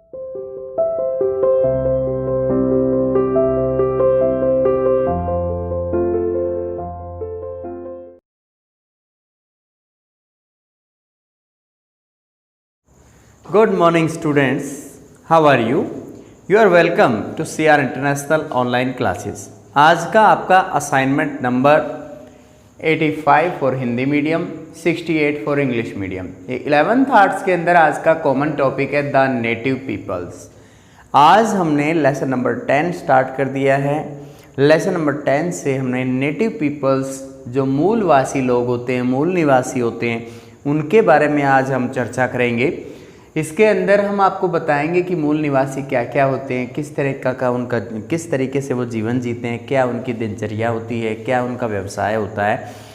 Good morning students, how are you? You are welcome to CR International Online Classes. आज का आपका assignment number 85 for Hindi medium, 68 for English medium. ये 11th arts के अंदर आज का कॉमन टॉपिक है द नेटिव पीपल्स। आज हमने लेसन नंबर 10 स्टार्ट कर दिया है। लेसन नंबर 10 से हमने नेटिव पीपल्स जो मूलवासी लोग होते हैं, मूल निवासी होते हैं, उनके बारे में आज हम चर्चा करेंगे। इसके अंदर हम आपको बताएंगे कि मूल निवासी क्या क्या होते हैं, किस तरह का उनका किस तरीके से वो जीवन जीते हैं, क्या उनकी दिनचर्या होती है, क्या उनका व्यवसाय होता है।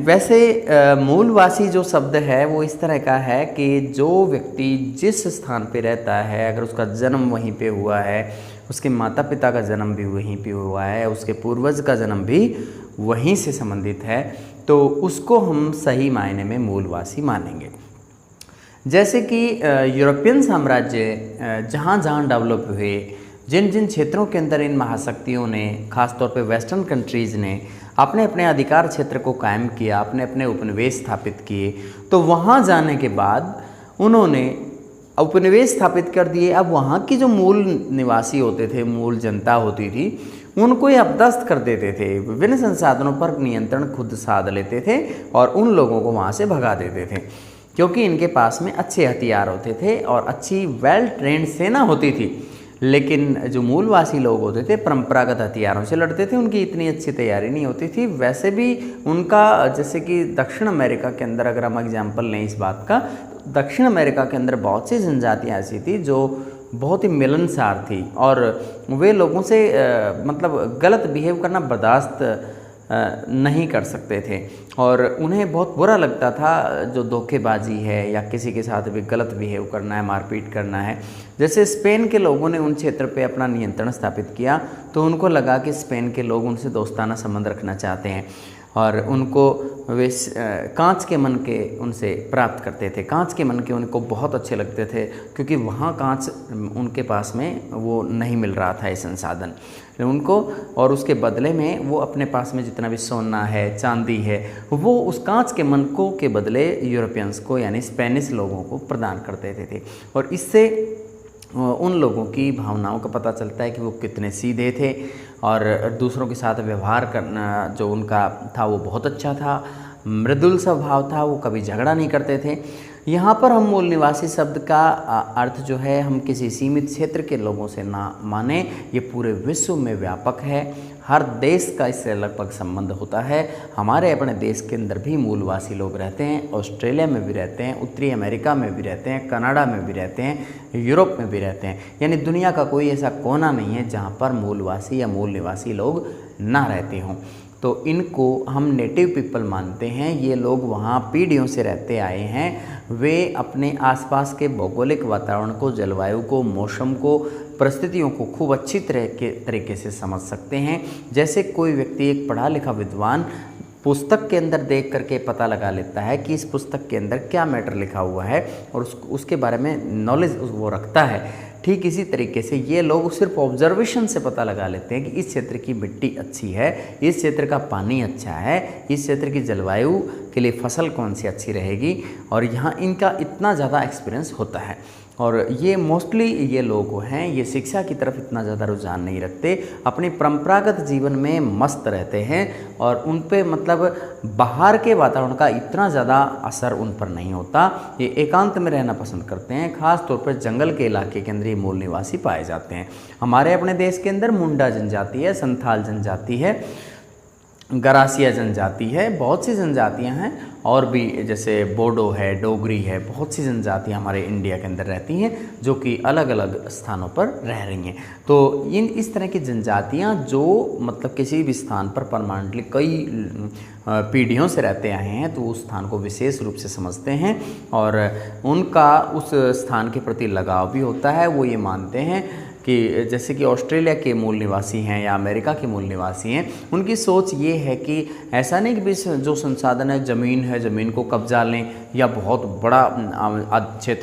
वैसे मूलवासी जो शब्द है वो इस तरह का है कि जो व्यक्ति जिस स्थान पे रहता है, अगर उसका जन्म वहीं पे हुआ है, उसके माता पिता का जन्म भी वहीं पे हुआ है, उसके पूर्वज का जन्म भी वहीं से संबंधित है, तो उसको हम सही मायने में मूलवासी मानेंगे। जैसे कि यूरोपियन साम्राज्य जहाँ जहाँ डेवलप हुए, जिन जिन क्षेत्रों के अंदर इन महाशक्तियों ने, ख़ासतौर पे वेस्टर्न कंट्रीज़ ने अपने अपने अधिकार क्षेत्र को कायम किया, अपने अपने उपनिवेश स्थापित किए, तो वहाँ जाने के बाद उन्होंने उपनिवेश स्थापित कर दिए। अब वहाँ की जो मूल निवासी होते थे, मूल जनता होती थी, उनको ये अपदस्थ कर देते थे, विभिन्न संसाधनों पर नियंत्रण खुद साध लेते थे और उन लोगों को वहाँ से भगा देते थे, क्योंकि इनके पास में अच्छे हथियार होते थे और अच्छी वेल ट्रेंड सेना होती थी। लेकिन जो मूलवासी लोग होते थे परंपरागत हथियारों से लड़ते थे, उनकी इतनी अच्छी तैयारी नहीं होती थी। वैसे भी उनका, जैसे कि दक्षिण अमेरिका के अंदर अगर हम एग्जाम्पल लें इस बात का, दक्षिण अमेरिका के अंदर बहुत सी जनजातियाँ ऐसी थी जो बहुत ही मिलनसार थी और वे लोगों से मतलब गलत बिहेव करना बर्दाश्त नहीं कर सकते थे और उन्हें बहुत बुरा लगता था जो धोखेबाजी है या किसी के साथ भी गलत बिहेव करना है, मारपीट करना है। जैसे स्पेन के लोगों ने उन क्षेत्र पे अपना नियंत्रण स्थापित किया तो उनको लगा कि स्पेन के लोग उनसे दोस्ताना संबंध रखना चाहते हैं और उनको वे कांच के मन के उनसे प्राप्त करते थे। कांच के मन के उनको बहुत अच्छे लगते थे, क्योंकि वहाँ कांच उनके पास में वो नहीं मिल रहा था ये संसाधन उनको, और उसके बदले में वो अपने पास में जितना भी सोना है, चांदी है, वो उस कांच के मन को के बदले यूरोपियंस को यानी स्पेनिश लोगों को प्रदान कर देते थे। और इससे उन लोगों की भावनाओं का पता चलता है कि वो कितने सीधे थे और दूसरों के साथ व्यवहार करना जो उनका था वो बहुत अच्छा था, मृदुल स्वभाव था, वो कभी झगड़ा नहीं करते थे। यहाँ पर हम मूल निवासी शब्द का अर्थ जो है हम किसी सीमित क्षेत्र के लोगों से ना माने, ये पूरे विश्व में व्यापक है। हर देश का इससे लगभग संबंध होता है। हमारे अपने देश के अंदर भी मूलवासी लोग रहते हैं, ऑस्ट्रेलिया में भी रहते हैं, उत्तरी अमेरिका में भी रहते हैं, कनाडा में भी रहते हैं, यूरोप में भी रहते हैं। यानी दुनिया का कोई ऐसा कोना नहीं है जहाँ पर मूलवासी या मूल निवासी लोग ना रहते हों। तो इनको हम नेटिव पीपल मानते हैं। ये लोग वहाँ पीढ़ियों से रहते आए हैं। वे अपने आसपास के भौगोलिक वातावरण को, जलवायु को, मौसम को, परिस्थितियों को खूब अच्छी तरीके से समझ सकते हैं। जैसे कोई व्यक्ति, एक पढ़ा लिखा विद्वान, पुस्तक के अंदर देख करके पता लगा लेता है कि इस पुस्तक के अंदर क्या मैटर लिखा हुआ है और उसके बारे में नॉलेज वो रखता है, ठीक इसी तरीके से ये लोग सिर्फ ऑब्जर्वेशन से पता लगा लेते हैं कि इस क्षेत्र की मिट्टी अच्छी है, इस क्षेत्र का पानी अच्छा है, इस क्षेत्र की जलवायु के लिए फसल कौन सी अच्छी रहेगी, और यहाँ इनका इतना ज़्यादा एक्सपीरियंस होता है। और ये मोस्टली ये लोग हैं, ये शिक्षा की तरफ इतना ज़्यादा रुझान नहीं रखते, अपनी परंपरागत जीवन में मस्त रहते हैं और उन पे मतलब बाहर के वातावरण का इतना ज़्यादा असर उन पर नहीं होता। ये एकांत में रहना पसंद करते हैं। ख़ास तौर पर जंगल के इलाके के अंदर ये मूल निवासी पाए जाते हैं। हमारे अपने देश के अंदर मुंडा जनजाति है, संथाल जनजाति है, गरासिया जनजाति है, बहुत सी जनजातियां हैं और भी जैसे बोडो है, डोगरी है, बहुत सी जनजातियां हमारे इंडिया के अंदर रहती हैं जो कि अलग अलग स्थानों पर रह रही हैं। तो इस तरह की जनजातियां जो मतलब किसी भी स्थान पर परमानेंटली कई पीढ़ियों से रहते आए हैं, तो उस स्थान को विशेष रूप से समझते हैं और उनका उस स्थान के प्रति लगाव भी होता है। वो ये मानते हैं कि कि जैसे कि ऑस्ट्रेलिया के मूल निवासी हैं या अमेरिका के मूल निवासी हैं, उनकी सोच ये है कि ऐसा नहीं कि भी जो संसाधन है ज़मीन को कब्जा लें या बहुत बड़ा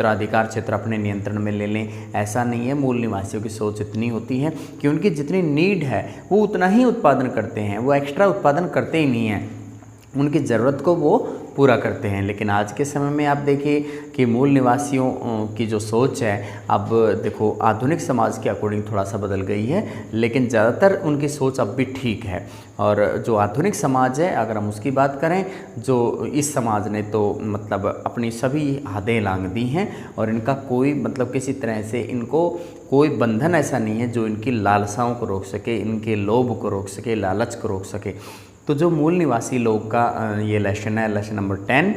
अधिकार क्षेत्र अपने नियंत्रण में ले लें, ऐसा नहीं है। मूल निवासियों की सोच इतनी होती है कि उनकी जितनी नीड है वो उतना ही उत्पादन करते हैं, वो एक्स्ट्रा उत्पादन करते ही नहीं हैं, उनकी ज़रूरत को वो पूरा करते हैं। लेकिन आज के समय में आप देखिए कि मूल निवासियों की जो सोच है, अब देखो आधुनिक समाज के अकॉर्डिंग थोड़ा सा बदल गई है, लेकिन ज़्यादातर उनकी सोच अब भी ठीक है। और जो आधुनिक समाज है, अगर हम उसकी बात करें, जो इस समाज ने तो मतलब अपनी सभी हदें लांघ दी हैं और इनका कोई मतलब किसी तरह से इनको कोई बंधन ऐसा नहीं है जो इनकी लालसाओं को रोक सके, इनके लोभ को रोक सके, लालच को रोक सके। तो जो मूल निवासी लोग का ये लेसन है, लेसन नंबर 10,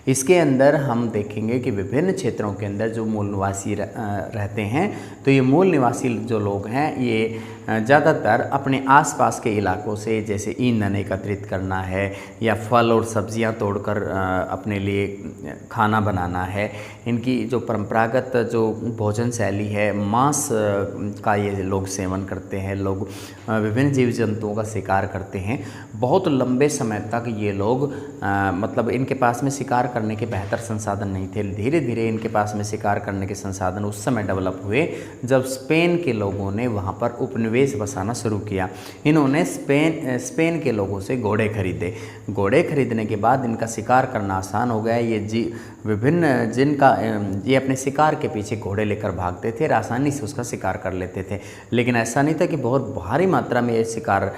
इसके अंदर हम देखेंगे कि विभिन्न क्षेत्रों के अंदर जो मूल निवासी रहते हैं, तो ये मूल निवासी जो लोग हैं ये ज़्यादातर अपने आसपास के इलाकों से जैसे ईंधन एकत्रित करना है या फल और सब्जियां तोड़कर अपने लिए खाना बनाना है। इनकी जो परंपरागत जो भोजन शैली है, मांस का ये लोग सेवन करते हैं, लोग विभिन्न जीव जंतुओं का शिकार करते हैं। बहुत लंबे समय तक ये लोग मतलब इनके पास में शिकार करने के बेहतर संसाधन नहीं थे। धीरे धीरे इनके पास में शिकार करने के संसाधन उस समय डेवलप हुए जब स्पेन के लोगों ने वहाँ पर उपनिवेश बसाना शुरू किया। इन्होंने स्पेन के लोगों से घोड़े खरीदे। घोड़े खरीदने के बाद इनका शिकार करना आसान हो गया। ये विभिन्न जिनका ये अपने शिकार के पीछे घोड़े लेकर भागते थे, आसानी से उसका शिकार कर लेते थे। लेकिन ऐसा नहीं था कि बहुत भारी मात्रा में ये शिकार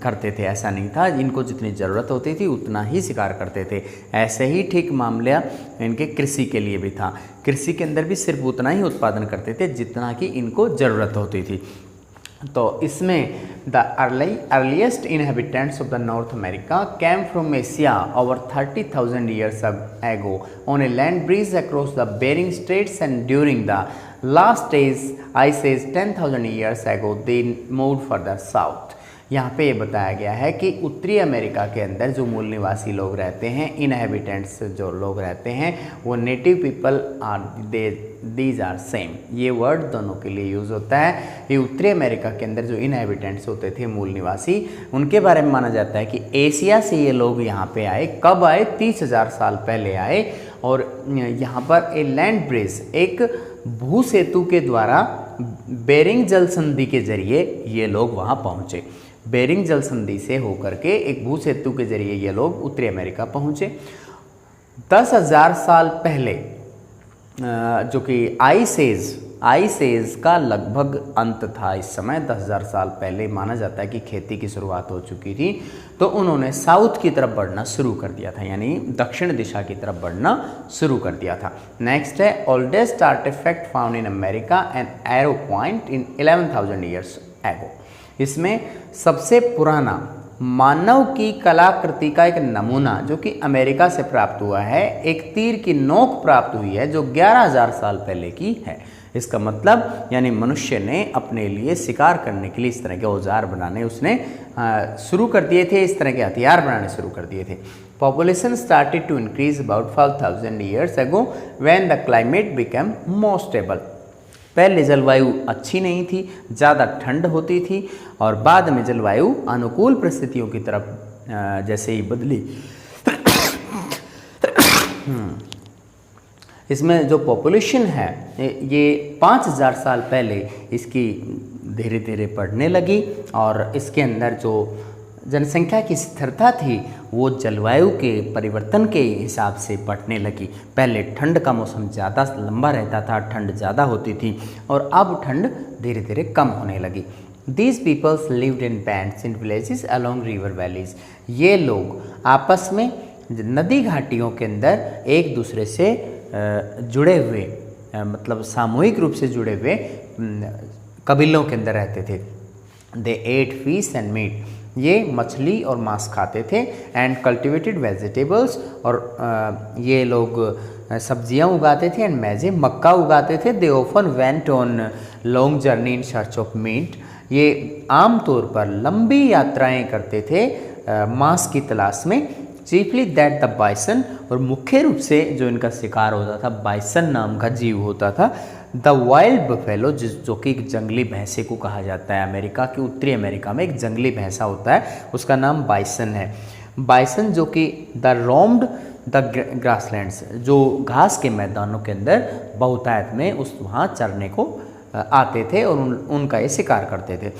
करते थे, ऐसा नहीं था। इनको जितनी ज़रूरत होती थी उतना ही शिकार करते थे। ऐसे ही ठीक मामला इनके कृषि के लिए भी था। कृषि के अंदर भी सिर्फ उतना ही उत्पादन करते थे जितना कि इनको ज़रूरत होती थी। तो इसमें the earliest inhabitants of the North America came from Asia over 30,000 years ago on a land bridge across the Bering Straits and during the last ice age 10,000 years ago they moved further south. यहाँ पे ये बताया गया है कि उत्तरी America के अंदर जो मूल निवासी लोग रहते हैं, इनहेबिटेंट्स जो लोग रहते हैं, वो native people are these are same. ये वर्ड दोनों के लिए यूज़ होता है। ये उत्तरी अमेरिका के अंदर जो इनहेबिटेंट्स होते थे, मूल निवासी, उनके बारे में माना जाता है कि एशिया से ये लोग यहाँ पे आए। कब आए? 30,000 साल पहले आए। और यहाँ पर ए लैंड ब्रिज, एक भू सेतु के द्वारा बेरिंग जल संधि के जरिए ये लोग वहाँ पहुँचे। बेरिंग जल संधि से होकर के एक भू सेतु के जरिए ये लोग उत्तरी अमेरिका पहुँचे। 10,000 साल पहले जो कि आइस एज का लगभग अंत था। इस समय 10,000 साल पहले माना जाता है कि खेती की शुरुआत हो चुकी थी। तो उन्होंने साउथ की तरफ बढ़ना शुरू कर दिया था, यानी दक्षिण दिशा की तरफ बढ़ना शुरू कर दिया था। नेक्स्ट है oldest artifact found in America and arrow point in 11,000 years ago. इसमें सबसे पुराना मानव की कलाकृति का एक नमूना जो कि अमेरिका से प्राप्त हुआ है, एक तीर की नोक प्राप्त हुई है जो 11,000 साल पहले की है। इसका मतलब यानी मनुष्य ने अपने लिए शिकार करने के लिए इस तरह के औजार बनाने उसने शुरू कर दिए थे, इस तरह के हथियार बनाने शुरू कर दिए थे। Population started to increase about 12,000 years ago when the climate become more stable. पहले जलवायु अच्छी नहीं थी, ज़्यादा ठंड होती थी और बाद में जलवायु अनुकूल परिस्थितियों की तरफ जैसे ही बदली। इसमें जो पॉपुलेशन है ये 5,000 साल पहले इसकी धीरे धीरे बढ़ने लगी और इसके अंदर जो जनसंख्या की स्थिरता थी वो जलवायु के परिवर्तन के हिसाब से बढ़ने लगी। पहले ठंड का मौसम ज़्यादा लंबा रहता था, ठंड ज़्यादा होती थी और अब ठंड धीरे धीरे कम होने लगी। These peoples lived in bands in villages along river valleys। ये लोग आपस में नदी घाटियों के अंदर एक दूसरे से जुड़े हुए मतलब सामूहिक रूप से जुड़े हुए कबीलों के अंदर रहते थे। They ate fish and meat। ये मछली और मांस खाते थे। एंड कल्टिवेटेड वेजिटेबल्स और ये लोग सब्जियां उगाते थे। एंड मैजे मक्का उगाते थे। They often went on long journey in search of meat. ये आम तौर पर लंबी यात्राएं करते थे मांस की तलाश में। चीफली दैट द बाइसन, और मुख्य रूप से जो इनका शिकार होता था बाइसन नाम का जीव होता था। द वाइल्ड बफेलो, जो कि एक जंगली भैंसे को कहा जाता है, अमेरिका की उत्तरी अमेरिका में एक जंगली भैंसा होता है, उसका नाम बाइसन है। बाइसन जो कि द रोम्ड द ग्रासलैंड्स, जो घास के मैदानों के अंदर बहुतायत में वहाँ चरने को आते थे और उनका ये शिकार करते थे।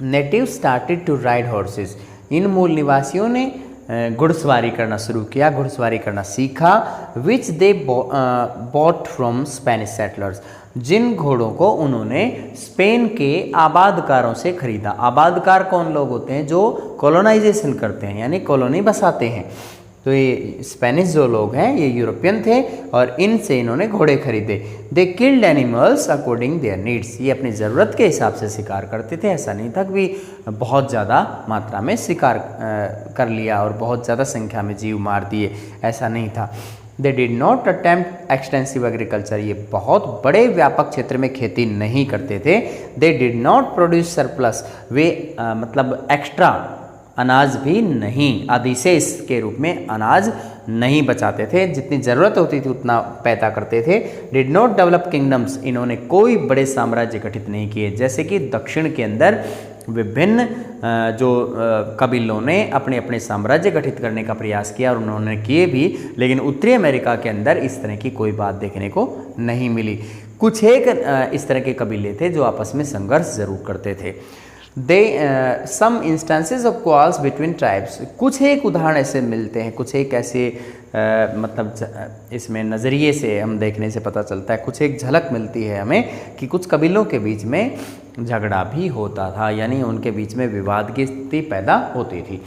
Native started to ride horses, इन मूल निवासियों ने घुड़सवारी करना शुरू किया, घुड़सवारी करना सीखा। Which they bought from Spanish settlers, जिन घोड़ों को उन्होंने स्पेन के आबादकारों से खरीदा। आबादकार कौन लोग होते हैं? जो कॉलोनाइजेशन करते हैं, यानी कॉलोनी बसाते हैं। तो ये स्पेनिश जो लोग हैं ये यूरोपियन थे और इनसे इन्होंने घोड़े खरीदे। They killed animals according there needs, ये अपनी ज़रूरत के हिसाब से शिकार करते थे। ऐसा नहीं था कि बहुत ज़्यादा मात्रा में शिकार कर लिया और बहुत ज़्यादा संख्या में जीव मार दिए, ऐसा नहीं था। दे did not attempt extensive agriculture, ये बहुत बड़े व्यापक क्षेत्र में खेती नहीं करते थे। They did not produce surplus, वे मतलब एक्स्ट्रा अनाज भी नहीं, अधिशेष के रूप में अनाज नहीं बचाते थे, जितनी ज़रूरत होती थी उतना पैदा करते थे। डिड नॉट डेवलप किंगडम्स, इन्होंने कोई बड़े साम्राज्य गठित नहीं किए। जैसे कि दक्षिण के अंदर विभिन्न जो कबीलों ने अपने अपने साम्राज्य गठित करने का प्रयास किया और उन्होंने किए भी, लेकिन उत्तरी अमेरिका के अंदर इस तरह की कोई बात देखने को नहीं मिली। कुछ एक इस तरह के कबीले थे जो आपस में संघर्ष जरूर करते थे। दे some instances of क्वाल्स between tribes, कुछ एक उदाहरण ऐसे मिलते हैं, कुछ एक ऐसे मतलब इसमें नज़रिए से हम देखने से पता चलता है, कुछ एक झलक मिलती है हमें कि कुछ कबीलों के बीच में झगड़ा भी होता था, यानी उनके बीच में विवाद की स्थिति पैदा होती थी।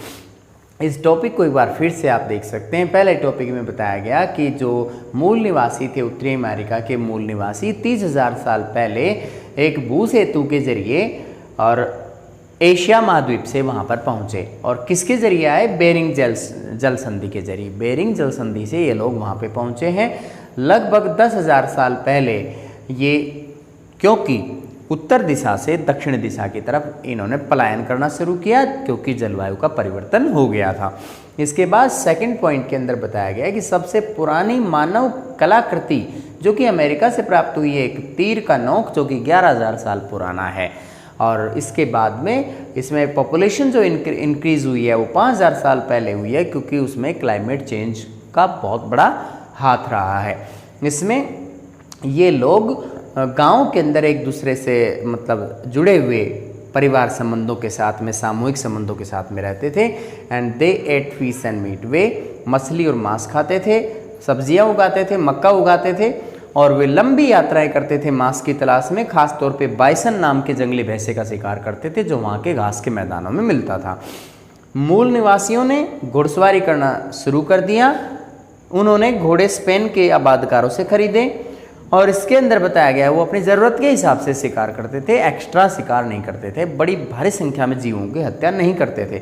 इस टॉपिक को एक बार फिर से आप देख सकते हैं। पहले टॉपिक में बताया गया कि जो मूल निवासी थे उत्तरी अमेरिका के मूल निवासी 30,000 साल पहले एक भू सेतु के जरिए और एशिया महाद्वीप से वहाँ पर पहुँचे। और किसके जरिए आए? बेरिंग जल संधि के जरिए। बेरिंग जल संधि से ये लोग वहाँ पे पहुँचे हैं लगभग 10,000 साल पहले। ये क्योंकि उत्तर दिशा से दक्षिण दिशा की तरफ इन्होंने पलायन करना शुरू किया क्योंकि जलवायु का परिवर्तन हो गया था। इसके बाद सेकंड पॉइंट के अंदर बताया गया कि सबसे पुरानी मानव कलाकृति जो कि अमेरिका से प्राप्त हुई है, एक तीर का नोक जो कि 11,000 साल पुराना है। और इसके बाद में इसमें पॉपुलेशन जो इंक्रीज़ हुई है वो 5,000 साल पहले हुई है क्योंकि उसमें क्लाइमेट चेंज का बहुत बड़ा हाथ रहा है। इसमें ये लोग गांव के अंदर एक दूसरे से मतलब जुड़े हुए परिवार संबंधों के साथ में, सामूहिक संबंधों के साथ में रहते थे। And they ate fish and meat, वे मछली और मांस खाते थे, सब्जियां उगाते थे, मक्का उगाते थे और वे लंबी यात्राएं करते थे मांस की तलाश में। खास तौर पे बाइसन नाम के जंगली भैंसे का शिकार करते थे जो वहाँ के घास के मैदानों में मिलता था। मूल निवासियों ने घुड़सवारी करना शुरू कर दिया। उन्होंने घोड़े स्पेन के आबादकारों से खरीदे और इसके अंदर बताया गया वो अपनी ज़रूरत के हिसाब से शिकार करते थे, एक्स्ट्रा शिकार नहीं करते थे, बड़ी भारी संख्या में जीवों की हत्या नहीं करते थे।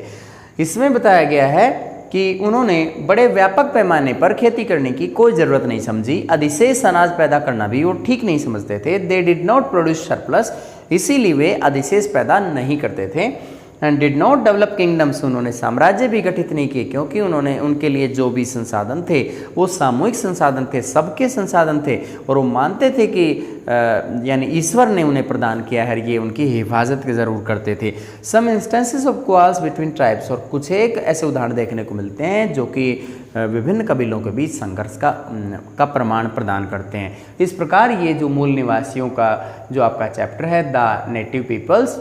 इसमें बताया गया है कि उन्होंने बड़े व्यापक पैमाने पर खेती करने की कोई ज़रूरत नहीं समझी। अधिशेष अनाज पैदा करना भी वो ठीक नहीं समझते थे। They did not produce surplus, इसीलिए वे अधिशेष पैदा नहीं करते थे। And did not develop kingdoms, उन्होंने साम्राज्य भी गठित नहीं किए क्योंकि उन्होंने उनके लिए जो भी संसाधन थे वो सामूहिक संसाधन थे, सबके संसाधन थे और वो मानते थे कि यानी ईश्वर ने उन्हें प्रदान किया है, ये उनकी हिफाजत के ज़रूर करते थे। Some instances of क्वाल्स between tribes, और कुछ एक ऐसे उदाहरण देखने को मिलते हैं जो कि विभिन्न कबीलों के बीच संघर्ष का प्रमाण प्रदान करते हैं। इस प्रकार ये जो मूल निवासियों का जो आपका चैप्टर है द नेटिव पीपल्स,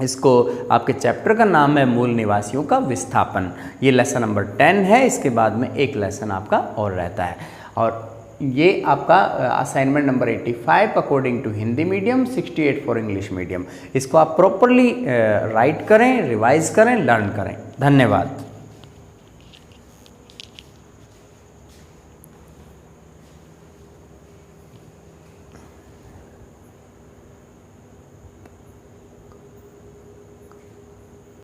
इसको आपके चैप्टर का नाम है मूल निवासियों का विस्थापन। ये लेसन नंबर 10 है। इसके बाद में एक लेसन आपका और रहता है और ये आपका assignment number 85 according to Hindi medium, 68 for English medium. इसको आप प्रॉपरली राइट करें, रिवाइज करें, लर्न करें। धन्यवाद।